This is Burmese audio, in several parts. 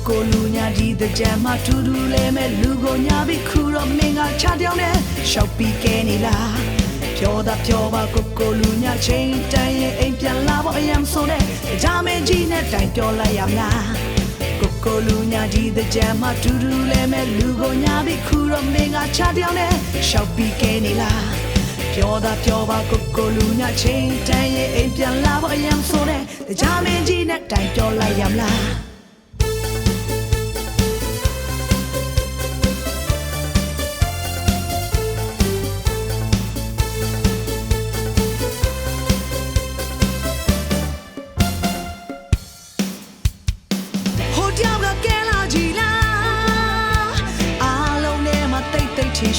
ကိုလူညာကြီးတဲ့ကြမ်းမထူးထူးလဲမဲ့လူကိုညာပြီးခူတော့မင်းကချတောင်းနဲ့ရှောက်ပြီးကဲနေလားဖြောတာဖြောပါကိုလူညာချင်းတိုင်းရင်အိမ်ပြန်လာဖို့အယံဆိုတဲ့ဂျာမင်းကြီးနဲ့တိုင်ပြောလိုက်ရမလားကိုလူညာကြီးတဲ့ကြမ်းမထူးထူးလဲမဲ့လူကိုညာပြီးခူတော့မင်းကချတောင်းနဲ့ရှောက်ပြီးကဲနေလားဖြောတာဖြောပါကိုလူညာချင်းတိုင်းရင်အိမ်ပြန်လာဖို့အယံဆိုတဲ့ဂျာမင်းကြီးနဲ့တိုင်ပြောလိုက်ရမလား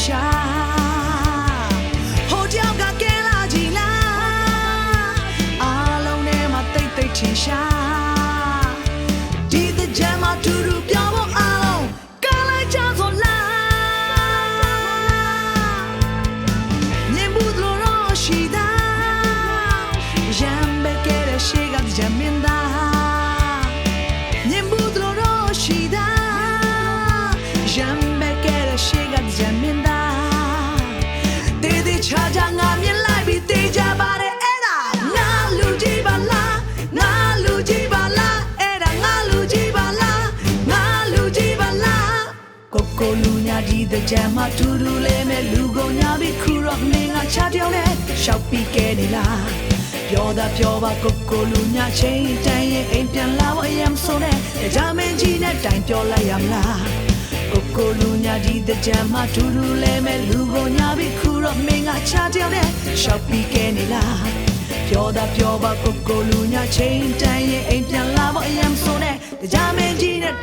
ရှာဟိုတယောက်ကကဲလာကြည်လားအားလုံးနဲ့မတိတ်တိတ်ထင်ရှာဒီတဲ့ကြမ်းမတူတူပြောဖို့အားလုံးကလိုက်ကြဆိုလားမြင်ဘူးလို့ရှိတာရမ်းပဲကဲတဲ့ရှိကကြမ်းမင်းသားမြင်ဘူးလို့ရှိတာရမ်းပဲကဲတဲ့ရှိကကြမ်းမင်းချာချာငါမြင်လိုက်ပြီးတေးကြပါတယ်အဲ့ဒါငါလူကြီးပါလားငါလူကြီးပါလားအဲ့ဒါငါလူကြီးပါလားငါလူကြီးပါလားကိုလူညာကြီးတဲ့ကြမ်းမထူးထူးလဲမဲ့လူကုန်ညာပြီးခူတော့မင်းကချတောင်းနဲ့ရှောက်ပြီးကဲနေလားပြောတာပြောပါကိုလူညာချင်းတိုင်းရင်အိမ်ပြန်လာဖို့အယံဆိုတဲ့ဂျာမင်းကြီးနဲ့တိုင်ပြောလိုက်ရမလားကိုလူညာကြီးတဲ့ကြမ်းမထူးထူးလဲမဲ့လူကိုညာပြီးခူတော့မင်းကချတောင်းနဲ့ရှောက်ပြီးကဲနေလားပြောတာပြောပါကိုလူညာချင်းတိုင်းရင်အိမ်ပြန်လာဖို့အယံဆိုတဲ့ဂျာမင်းကြီးနဲ့